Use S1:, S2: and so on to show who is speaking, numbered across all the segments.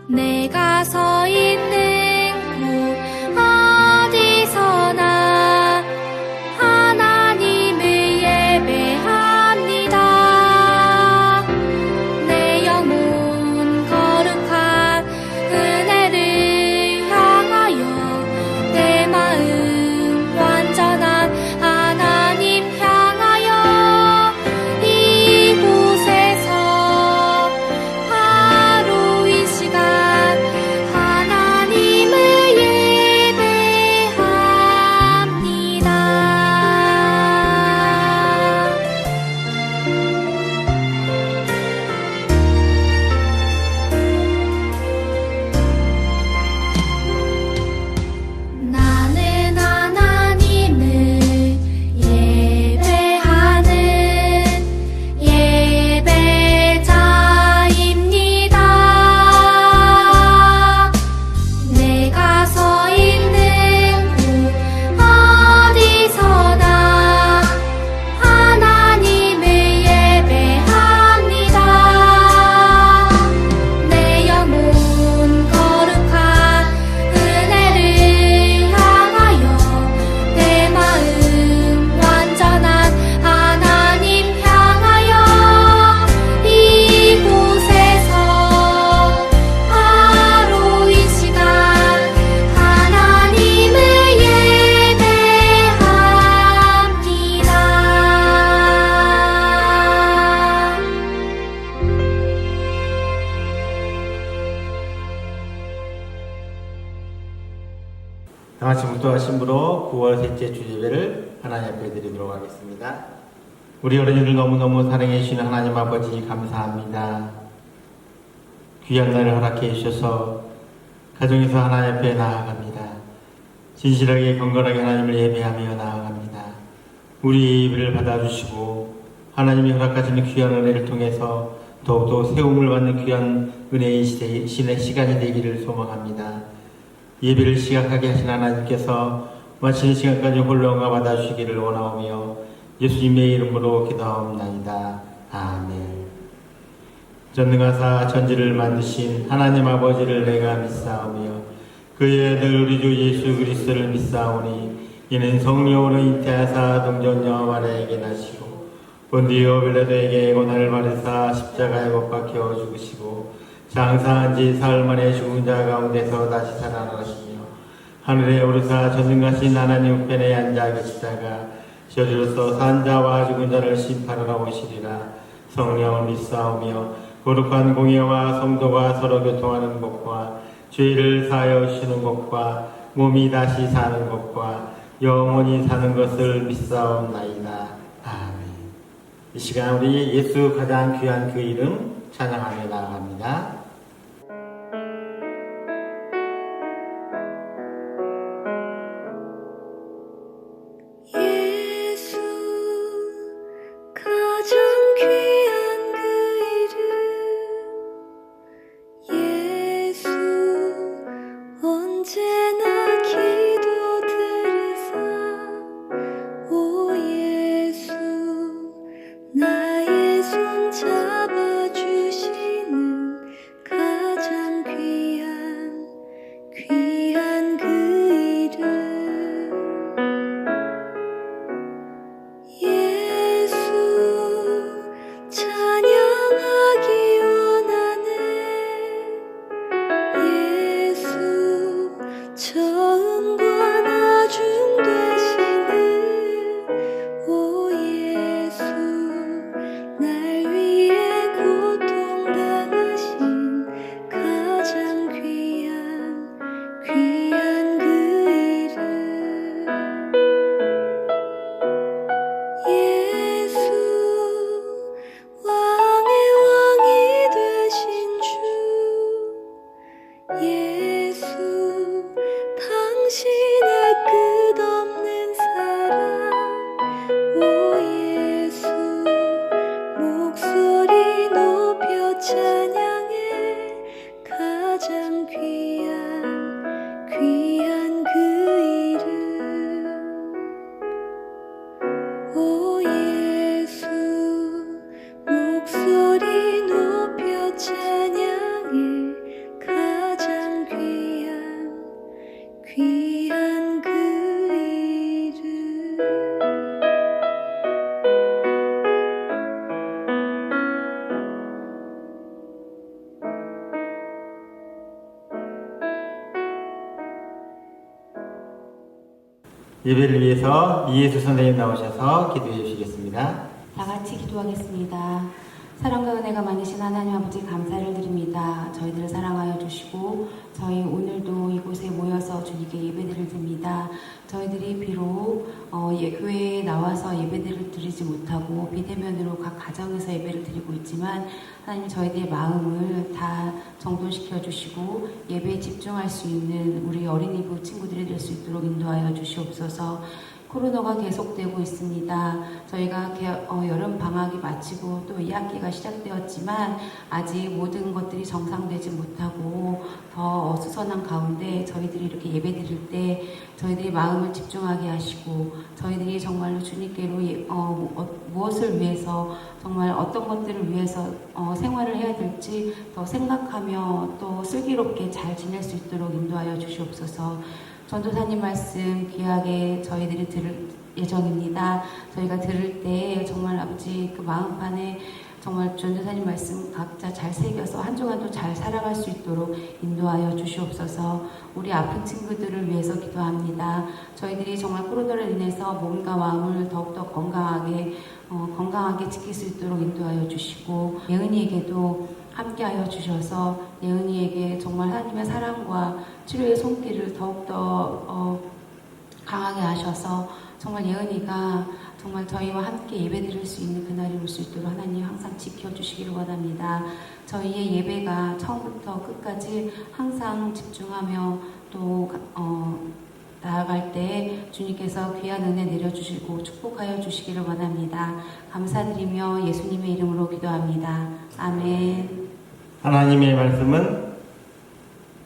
S1: 내가 서 있는 곳 어디서나 하나님을 예배합니다. 내 영혼 거룩한 은혜를 향하여 내 마음 완전한 하나님 향하여 이곳에서 바로 이 시간 하나님을 예배합니다. 나는 하나님을 예배하는 예배자입니다. 내가 서 있는 곳 어디서나 하나님을 예배합니다. 내 영혼 거룩한 은혜를 향하여 내 마음 완전한 하나님 향하여 이곳에서 바로 이 시간 하나님을 예배합니다.
S2: 다 같이 묵도하신 분으로 9월 셋째 주예배를 하나님 앞에 드리도록 하겠습니다. 우리 어린이를 너무너무 사랑해 주시는 하나님 아버지 감사합니다. 귀한 날을 허락해 주셔서 가정에서 하나님 앞에 나아갑니다. 진실하게 건강하게 하나님을 예배하며 나아갑니다. 우리 예배를 받아주시고 하나님이 허락하시는 귀한 은혜를 통해서 더욱더 세움을 받는 귀한 은혜의 신의 시간이 되기를 소망합니다. 예배를 시작하게 하신 하나님께서 마치는 시간까지 홀로가 받아주시기를 원하오며 예수님의 이름으로 기도하옵나이다. 아멘. 전능하사 천지를 만드신 하나님 아버지를 내가 믿사오며 그의 아들 우리 주 예수 그리스도를 믿사오니 이는 성령으로 잉태하사 동정녀 마리아에게 나시고 본디오 빌라도에게 고난을 받으사 십자가에 못 박혀 죽으시고 장사한 지 사흘 만에 죽은 자 가운데서 다시 살아나시며 하늘에 오르사 전능하신 하나님 우편에 앉아 계시다가 저주로서 산 자와 죽은 자를 심판하러 오시리라. 성령을 믿사오며 거룩한 공예와 성도가 서로 교통하는 것과 죄를 사하여 주시는 것과 몸이 다시 사는 것과 영원히 사는 것을 믿사옵나이다. 아멘. 이 시간 우리 예수 가장 귀한 그 이름 찬양하며 나아갑니다.
S1: 예수 가장 귀한 그 이름 예수 언제나 기도 들으사 오 예수 나의 손 잡아주시는 가장 귀한 그 이름 예수 찬양하기 원하네 예수 처음과 나중 되시는 오 예수 날 위해 고통당하신 가장 귀한 그 이름 예수 왕의 왕이 되신 주 예수 당신의 끝없는 사랑 오 예수 목소리 높여 찬양해 가장 귀한 그 이름 오 예수 목소리 높여 찬양해
S2: 예배를 위해서 이예수 선생님 나오셔서 기도해 주시겠습니다.
S3: 다 같이 기도하겠습니다. 사랑과 은혜가 많으신 하나님 아버지 감사를 드립니다. 저희들을 사랑하여 주시고 저희 오늘도 이곳에 모여서 주님께 예배드릴 드립니다. 저희들이 비록 교회에 나와서 예배들을 드리지 못하고 비대면으로 각 가정에서 예배를 드리고 있지만 하나님 저희들의 마음을 다 정돈시켜 주시고 예배에 집중할 수 있는 우리 어린이부 친구들이 될 수 있도록 인도하여 주시옵소서. 코로나가 계속되고 있습니다. 저희가 여름 방학이 마치고 또 2학기가 시작되었지만 아직 모든 것들이 정상되지 못하고 더 어수선한 가운데 저희들이 이렇게 예배드릴 때 저희들이 마음을 집중하게 하시고 저희들이 정말로 주님께로 무엇을 위해서 정말 어떤 것들을 위해서 생활을 해야 될지 더 생각하며 또 슬기롭게 잘 지낼 수 있도록 인도하여 주시옵소서. 전도사님 말씀 귀하게 저희들이 들을 예정입니다. 저희가 들을 때 정말 아버지 그 마음판에 정말 전도사님 말씀 각자 잘 새겨서 한 주간도 잘 살아갈 수 있도록 인도하여 주시옵소서. 우리 아픈 친구들을 위해서 기도합니다. 저희들이 정말 코로나로 인해서 몸과 마음을 더욱더 건강하게 지킬 수 있도록 인도하여 주시고 예은이에게도 함께하여 주셔서 예은이에게 정말 하나님의 사랑과 치료의 손길을 더욱더 강하게 하셔서 정말 예은이가 정말 저희와 함께 예배드릴 수 있는 그날이 올 수 있도록 하나님 항상 지켜주시기를 원합니다. 저희의 예배가 처음부터 끝까지 항상 집중하며 또 나아갈 때 주님께서 귀한 은혜 내려주시고 축복하여 주시기를 원합니다. 감사드리며 예수님의 이름으로 기도합니다. 아멘.
S2: 하나님의 말씀은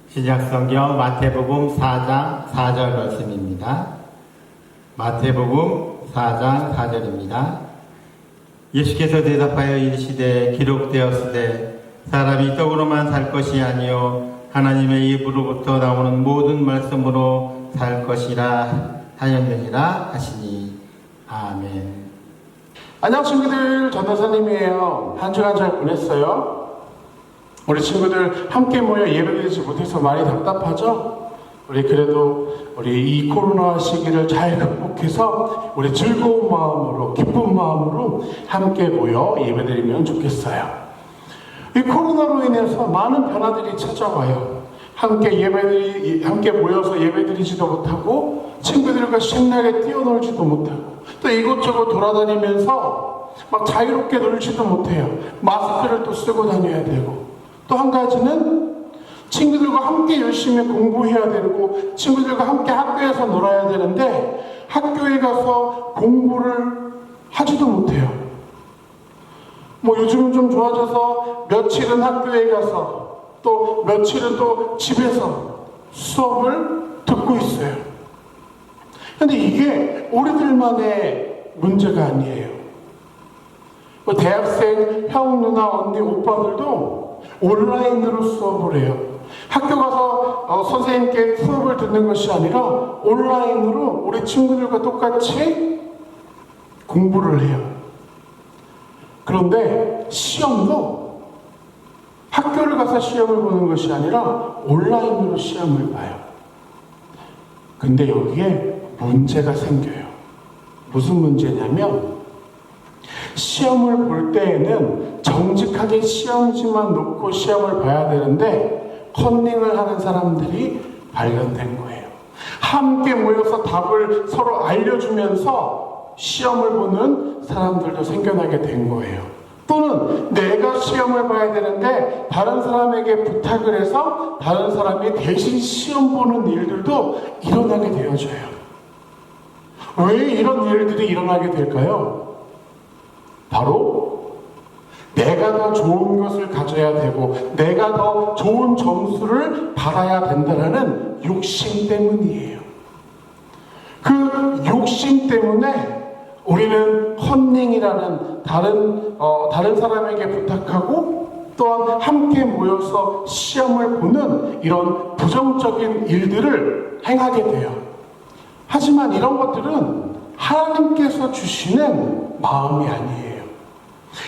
S2: 신약성경 마태복음 4장 4절 말씀입니다. 마태복음 4장 4절입니다. 예수께서 대답하여 이르시되 기록되었으되 사람이 떡으로만 살 것이 아니요 하나님의 입으로부터 나오는 모든 말씀으로 살 것이라 하였느니라 하시니 아멘.
S4: 안녕 친구들, 전도사님이에요. 한 주간 잘 보냈어요? 우리 친구들 함께 모여 예배드리지 못해서 많이 답답하죠? 우리 그래도 우리 이 코로나 시기를 잘 극복해서 우리 즐거운 마음으로 기쁜 마음으로 함께 모여 예배드리면 좋겠어요. 이 코로나로 인해서 많은 변화들이 찾아와요. 함께 모여서 예배드리지도 못하고 친구들과 신나게 뛰어놀지도 못하고 또 이곳저곳 돌아다니면서 막 자유롭게 놀지도 못해요. 마스크를 또 쓰고 다녀야 되고 또 한 가지는 친구들과 함께 열심히 공부해야 되고 친구들과 함께 학교에서 놀아야 되는데 학교에 가서 공부를 하지도 못해요. 요즘은 좀 좋아져서 며칠은 학교에 가서 또 며칠은 또 집에서 수업을 듣고 있어요. 근데 이게 우리들만의 문제가 아니에요. 대학생 형, 누나, 언니, 오빠들도 온라인으로 수업을 해요. 학교 가서 선생님께 수업을 듣는 것이 아니라 온라인으로 우리 친구들과 똑같이 공부를 해요. 그런데 시험도 학교를 가서 시험을 보는 것이 아니라 온라인으로 시험을 봐요. 근데 여기에 문제가 생겨요. 무슨 문제냐면 시험을 볼 때에는 정직하게 시험지만 놓고 시험을 봐야 되는데 컨닝을 하는 사람들이 발견된 거예요. 함께 모여서 답을 서로 알려주면서 시험을 보는 사람들도 생겨나게 된 거예요. 또는 내가 시험을 봐야 되는데 다른 사람에게 부탁을 해서 다른 사람이 대신 시험 보는 일들도 일어나게 되어져요. 왜 이런 일들이 일어나게 될까요? 바로 내가 더 좋은 것을 가져야 되고 내가 더 좋은 점수를 받아야 된다는 욕심 때문이에요. 그 욕심 때문에 우리는 컨닝이라는 다른 사람에게 부탁하고 또한 함께 모여서 시험을 보는 이런 부정적인 일들을 행하게 돼요. 하지만 이런 것들은 하나님께서 주시는 마음이 아니에요.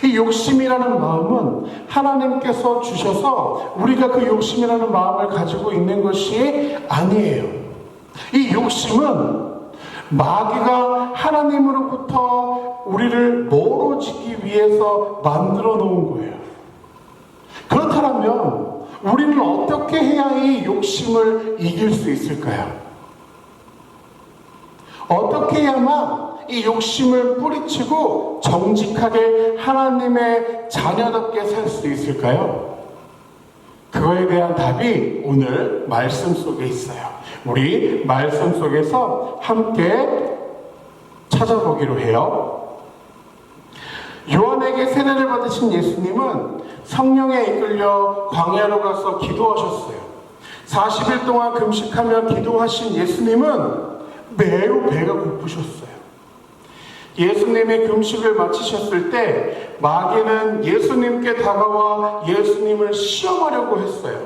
S4: 이 욕심이라는 마음은 하나님께서 주셔서 우리가 그 욕심이라는 마음을 가지고 있는 것이 아니에요. 이 욕심은 마귀가 하나님으로부터 우리를 멀어지기 위해서 만들어 놓은 거예요. 그렇다면 우리는 어떻게 해야 이 욕심을 이길 수 있을까요? 어떻게 해야만 이 욕심을 뿌리치고 정직하게 하나님의 자녀답게 살 수 있을까요? 그거에 대한 답이 오늘 말씀 속에 있어요. 우리 말씀 속에서 함께 찾아보기로 해요. 요한에게 세례를 받으신 예수님은 성령에 이끌려 광야로 가서 기도하셨어요. 40일 동안 금식하며 기도하신 예수님은 매우 배가 고프셨어요. 예수님이 금식을 마치셨을 때 마귀는 예수님께 다가와 예수님을 시험하려고 했어요.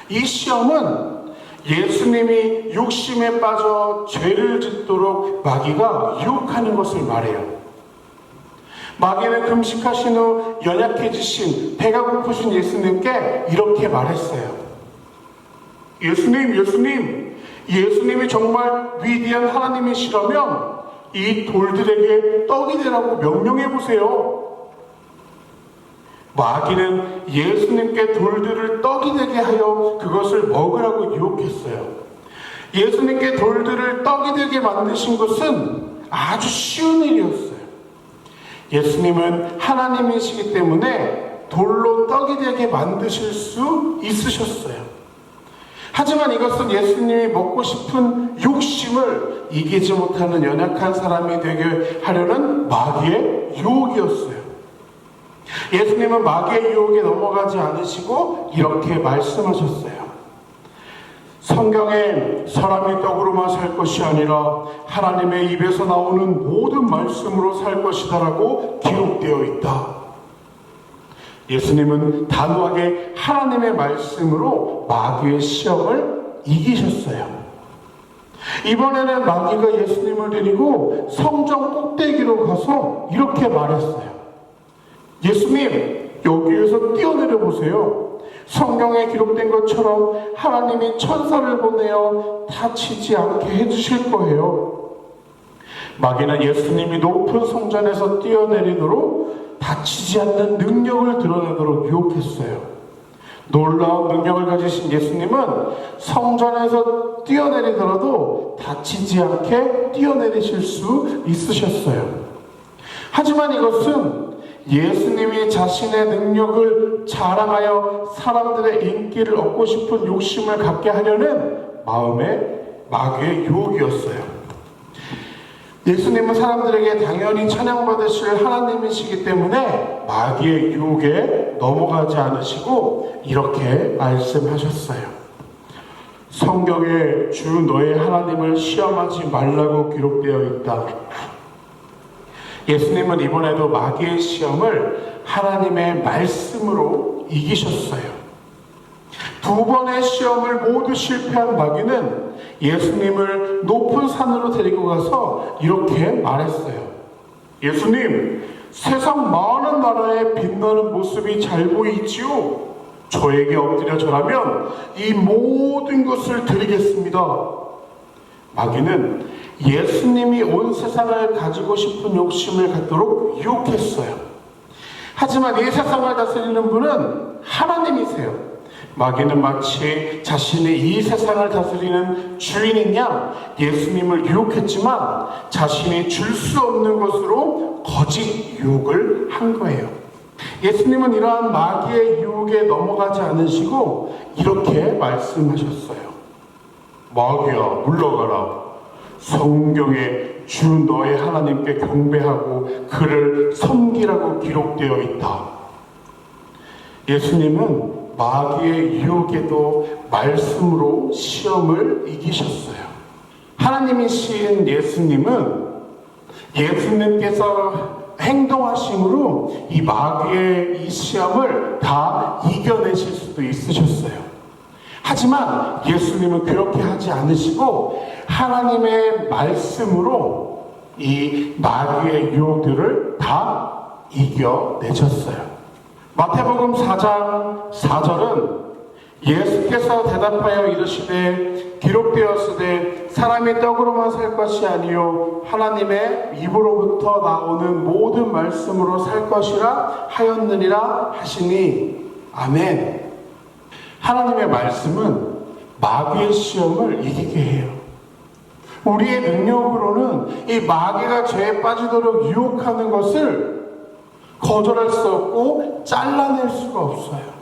S4: 이 시험은 예수님이 욕심에 빠져 죄를 짓도록 마귀가 유혹하는 것을 말해요. 마귀는 금식하신 후 연약해지신 배가 고프신 예수님께 이렇게 말했어요. 예수님이 정말 위대한 하나님이시라면 이 돌들에게 떡이 되라고 명령해 보세요. 마귀는 예수님께 돌들을 떡이 되게 하여 그것을 먹으라고 유혹했어요. 예수님께 돌들을 떡이 되게 만드신 것은 아주 쉬운 일이었어요. 예수님은 하나님이시기 때문에 돌로 떡이 되게 만드실 수 있으셨어요. 하지만 이것은 예수님이 먹고 싶은 욕심을 이기지 못하는 연약한 사람이 되게 하려는 마귀의 유혹이었어요. 예수님은 마귀의 유혹에 넘어가지 않으시고 이렇게 말씀하셨어요. 성경에 사람이 떡으로만 살 것이 아니라 하나님의 입에서 나오는 모든 말씀으로 살 것이다라고 기록되어 있다. 예수님은 단호하게 하나님의 말씀으로 마귀의 시험을 이기셨어요. 이번에는 마귀가 예수님을 데리고 성전 꼭대기로 가서 이렇게 말했어요. 예수님, 여기에서 뛰어내려 보세요. 성경에 기록된 것처럼 하나님이 천사를 보내어 다치지 않게 해주실 거예요. 마귀는 예수님이 높은 성전에서 뛰어내리도록 다치지 않는 능력을 드러내도록 유혹했어요. 놀라운 능력을 가지신 예수님은 성전에서 뛰어내리더라도 다치지 않게 뛰어내리실 수 있으셨어요. 하지만 이것은 예수님이 자신의 능력을 자랑하여 사람들의 인기를 얻고 싶은 욕심을 갖게 하려는 마음의 마귀의 유혹이었어요. 예수님은 사람들에게 당연히 찬양받으실 하나님이시기 때문에 마귀의 유혹에 넘어가지 않으시고 이렇게 말씀하셨어요. 성경에 주 너의 하나님을 시험하지 말라고 기록되어 있다. 예수님은 이번에도 마귀의 시험을 하나님의 말씀으로 이기셨어요. 두 번의 시험을 모두 실패한 마귀는 예수님을 높은 산으로 데리고 가서 이렇게 말했어요. 예수님, 세상 많은 나라에 빛나는 모습이 잘 보이지요? 저에게 엎드려 절하면 이 모든 것을 드리겠습니다. 마귀는 예수님이 온 세상을 가지고 싶은 욕심을 갖도록 유혹했어요. 하지만 이 세상을 다스리는 분은 하나님이세요. 마귀는 마치 자신이 이 세상을 다스리는 주인인 양 예수님을 유혹했지만 자신이 줄 수 없는 것으로 거짓 유혹을 한 거예요. 예수님은 이러한 마귀의 유혹에 넘어가지 않으시고 이렇게 말씀하셨어요. 마귀야, 물러가라. 성경에 주 너의 하나님께 경배하고 그를 섬기라고 기록되어 있다. 예수님은 마귀의 유혹에도 말씀으로 시험을 이기셨어요. 하나님이신 예수님께서 행동하심으로 이 마귀의 이 시험을 다 이겨내실 수도 있으셨어요. 하지만 예수님은 그렇게 하지 않으시고 하나님의 말씀으로 이 마귀의 유혹들을 다 이겨내셨어요. 마태복음 4장 4절은 예수께서 대답하여 이르시되 기록되었으되 사람이 떡으로만 살 것이 아니요 하나님의 입으로부터 나오는 모든 말씀으로 살 것이라 하였느니라 하시니 아멘. 하나님의 말씀은 마귀의 시험을 이기게 해요. 우리의 능력으로는 이 마귀가 죄에 빠지도록 유혹하는 것을 거절할 수 없고 잘라낼 수가 없어요.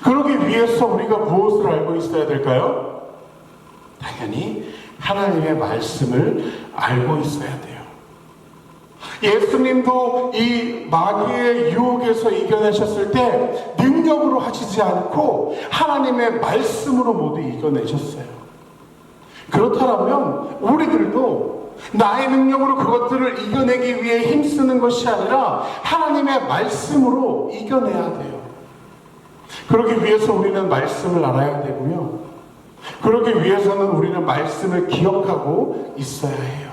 S4: 그러기 위해서 우리가 무엇을 알고 있어야 될까요? 당연히 하나님의 말씀을 알고 있어야 돼요. 예수님도 이 마귀의 유혹에서 이겨내셨을 때 능력으로 하시지 않고 하나님의 말씀으로 모두 이겨내셨어요. 그렇다면 우리들도 나의 능력으로 그것들을 이겨내기 위해 힘쓰는 것이 아니라 하나님의 말씀으로 이겨내야 돼요. 그러기 위해서 우리는 말씀을 알아야 되고요. 그러기 위해서는 우리는 말씀을 기억하고 있어야 해요.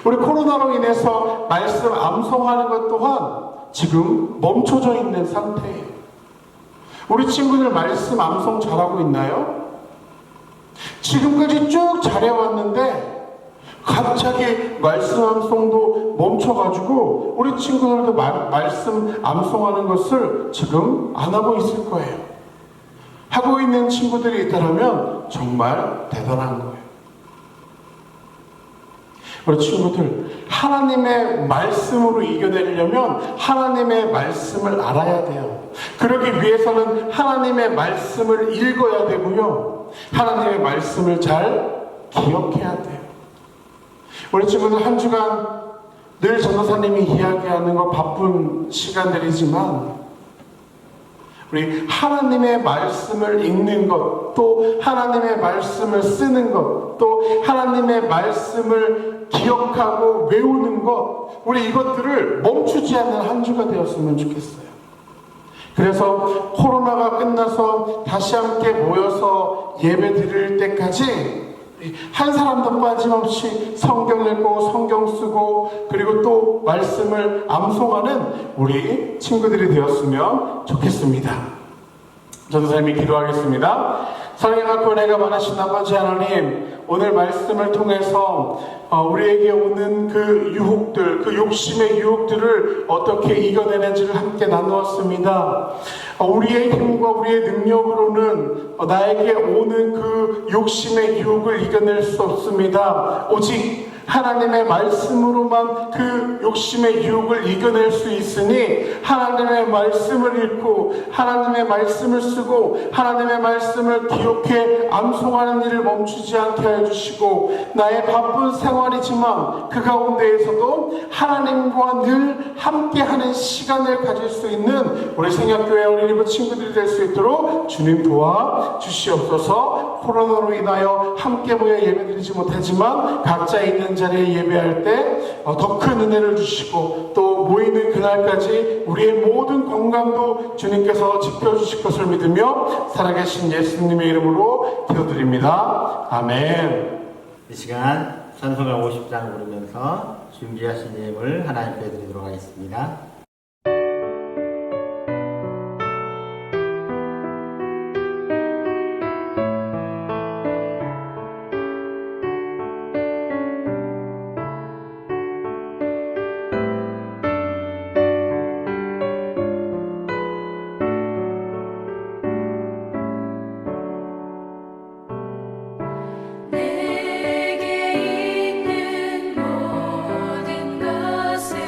S4: 우리 코로나로 인해서 말씀 암송하는 것 또한 지금 멈춰져 있는 상태예요. 우리 친구들 말씀 암송 잘하고 있나요? 지금까지 쭉 잘해왔는데 갑자기 말씀 암송도 멈춰가지고 우리 친구들도 말씀 암송하는 것을 지금 안 하고 있을 거예요. 하고 있는 친구들이 있다면 정말 대단한 거예요. 우리 친구들, 하나님의 말씀으로 이겨내려면 하나님의 말씀을 알아야 돼요. 그러기 위해서는 하나님의 말씀을 읽어야 되고요. 하나님의 말씀을 잘 기억해야 돼요. 우리 친구들 한 주간 늘 전도사님이 이야기하는 거 바쁜 시간들이지만 우리 하나님의 말씀을 읽는 것, 또 하나님의 말씀을 쓰는 것, 또 하나님의 말씀을 기억하고 외우는 것, 우리 이것들을 멈추지 않는 한 주가 되었으면 좋겠어요. 그래서 코로나가 끝나서 다시 함께 모여서 예배 드릴 때까지 한 사람도 빠짐없이 성경 읽고 성경 쓰고 그리고 또 말씀을 암송하는 우리 친구들이 되었으면 좋겠습니다. 전도사님이 기도하겠습니다. 사랑의 은혜가 많으신 아버지 하나님, 오늘 말씀을 통해서 우리에게 오는 그 유혹들, 그 욕심의 유혹들을 어떻게 이겨내는지를 함께 나누었습니다. 우리의 힘과 우리의 능력으로는 나에게 오는 그 욕심의 유혹을 이겨낼 수 없습니다. 오직 하나님의 말씀으로만 그 욕심의 유혹을 이겨낼 수 있으니 하나님의 말씀을 읽고 하나님의 말씀을 쓰고 하나님의 말씀을 기억해 암송하는 일을 멈추지 않게 해주시고 나의 바쁜 생활이지만 그 가운데에서도 하나님과 늘 함께하는 시간을 가질 수 있는 우리 생각교회 어린이부 친구들이 될 수 있도록 주님 도와주시옵소서. 코로나로 인하여 함께 모여 예배드리지 못하지만 각자 있는 자리에 예배할 때 더 큰 은혜를 주시고 또 모이는 그날까지 우리의 모든 건강도 주님께서 지켜주실 것을 믿으며 살아계신 예수님의 이름으로 기도드립니다. 아멘.
S2: 이 시간 찬송가 50장 부르면서 준비하신 예물 하나님께 드리도록 하겠습니다.
S1: 내게 있는 모든 것을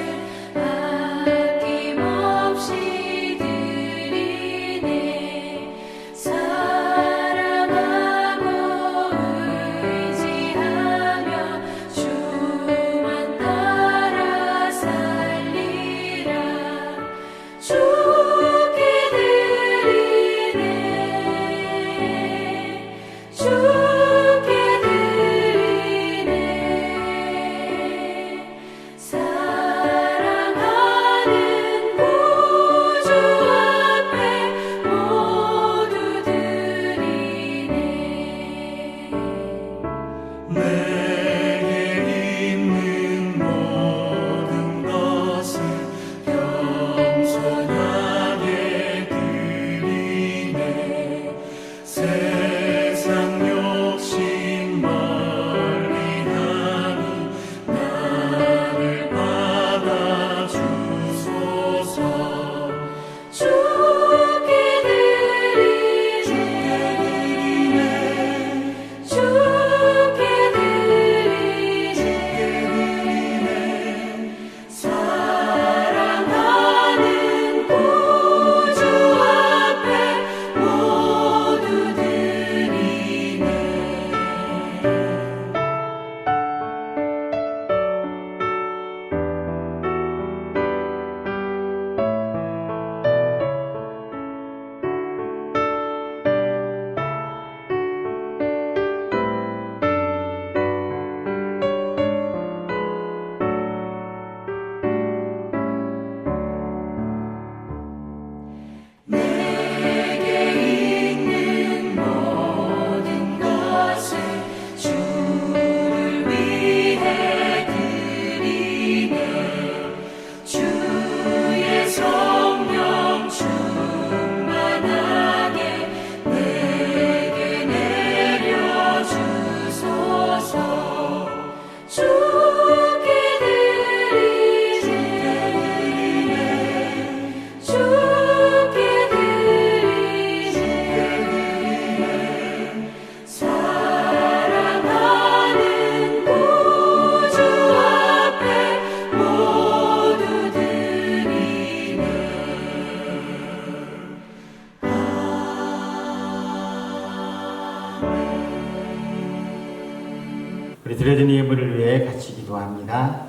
S2: 우리 드려진 예물을 위해 같이 기도합니다.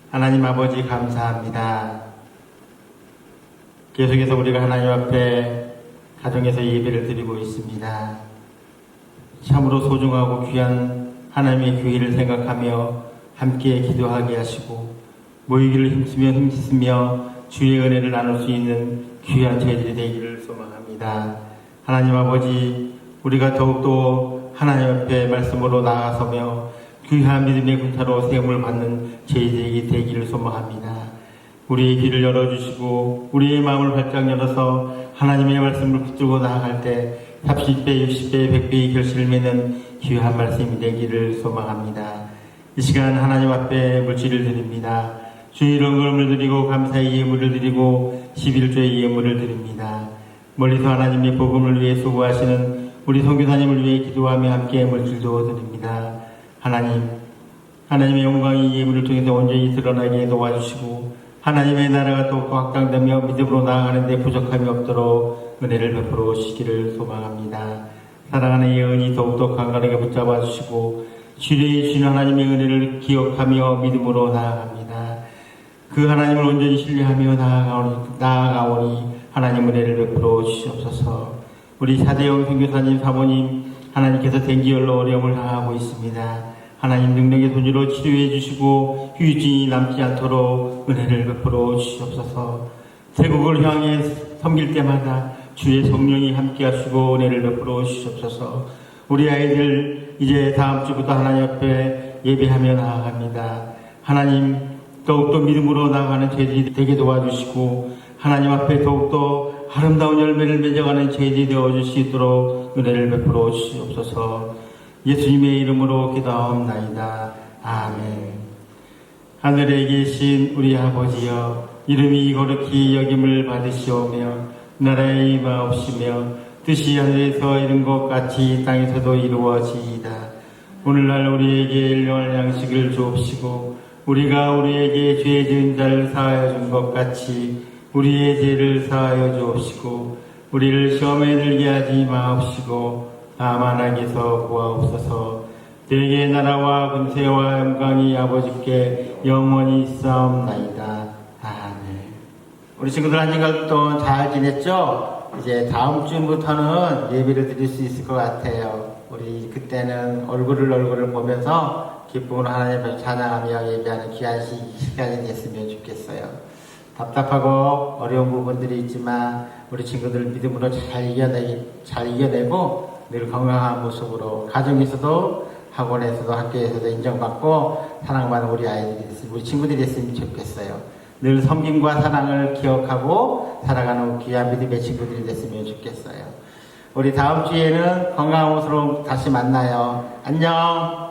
S2: 하나님 아버지 감사합니다. 계속해서 우리가 하나님 앞에 가정에서 예배를 드리고 있습니다. 참으로 소중하고 귀한 하나님의 교회를 생각하며 함께 기도하게 하시고 모이기를 힘쓰며 주의 은혜를 나눌 수 있는 귀한 저희들이 되기를 소망합니다. 하나님 아버지, 우리가 더욱더 하나님 앞에 말씀으로 나아서며 귀한 믿음의 군사로 세움을 받는 저희들이 되기를 소망합니다. 우리의 길을 열어주시고 우리의 마음을 활짝 열어서 하나님의 말씀을 붙들고 나아갈 때 30배, 60배, 100배의 결실을 맺는 귀한 말씀이 되기를 소망합니다. 이 시간 하나님 앞에 물질을 드립니다. 주의 영광을 드리고 감사의 예물을 드리고 11조의 예물을 드립니다. 멀리서 하나님의 복음을 위해 수고하시는 우리 선교사님을 위해 기도하며 함께 물질도 드립니다. 하나님의 영광이 예물을 통해서 온전히 드러나게 도와주시고 하나님의 나라가 더욱 확장되며 믿음으로 나아가는 데 부족함이 없도록 은혜를 베풀어 주시기를 소망합니다. 사랑하는 예언이 더욱더 강건하게 붙잡아 주시고 주의 주신 하나님의 은혜를 기억하며 믿음으로 나아갑니다. 그 하나님을 온전히 신뢰하며 나아가오니 하나님 은혜를 베풀어 주시옵소서. 우리 사대영 선교사님 사모님 하나님께서 dengu열로 어려움을 당하고 있습니다. 하나님 능력의 손으로 치료해 주시고 휴진이 남지 않도록 은혜를 베풀어 주시옵소서. 태국을 향해 섬길 때마다 주의 성령이 함께 하시고 은혜를 베풀어 주시옵소서. 우리 아이들 이제 다음 주부터 하나님 앞에 예배하며 나아갑니다. 하나님 더욱더 믿음으로 나아가는 저희들이 되게 도와주시고 하나님 앞에 더욱더 아름다운 열매를 맺어가는 저희들이 되어줄 수 있도록 은혜를 베풀어 주시옵소서. 예수님의 이름으로 기도하옵나이다. 아멘. 하늘에 계신 우리 아버지여, 이름이 거룩히 여김을 받으시오며 나라의 임하옵시며 뜻이 하늘에서 이룬 것 같이 땅에서도 이루어지이다. 오늘날 우리에게 일용할 양식을 주옵시고 우리가 우리에게 죄 지은 자를 사하여 준 것 같이 우리의 죄를 사하여 주옵시고 우리를 시험에 들게 하지 마옵시고 다만 악에서 구하옵소서. 대개 나라와 권세와 영광이 아버지께 영원히 있사옵나이다. 아멘. 우리 친구들 한 주간 동안 잘 지냈죠? 이제 다음 주부터는 예배를 드릴 수 있을 것 같아요. 우리 그때는 얼굴을 보면서 기쁨으로 하나님 앞에 찬양하며 예배하는 귀한 시간이 됐으면 좋겠어요. 답답하고 어려운 부분들이 있지만 우리 친구들 믿음으로 잘 이겨내고 늘 건강한 모습으로 가정에서도 학원에서도 학교에서도 인정받고 사랑받는 우리 친구들이 됐으면 좋겠어요. 늘 섬김과 사랑을 기억하고 살아가는 귀한 믿음의 친구들이 됐으면 좋겠어요. 우리 다음 주에는 건강한 모습으로 다시 만나요. 안녕.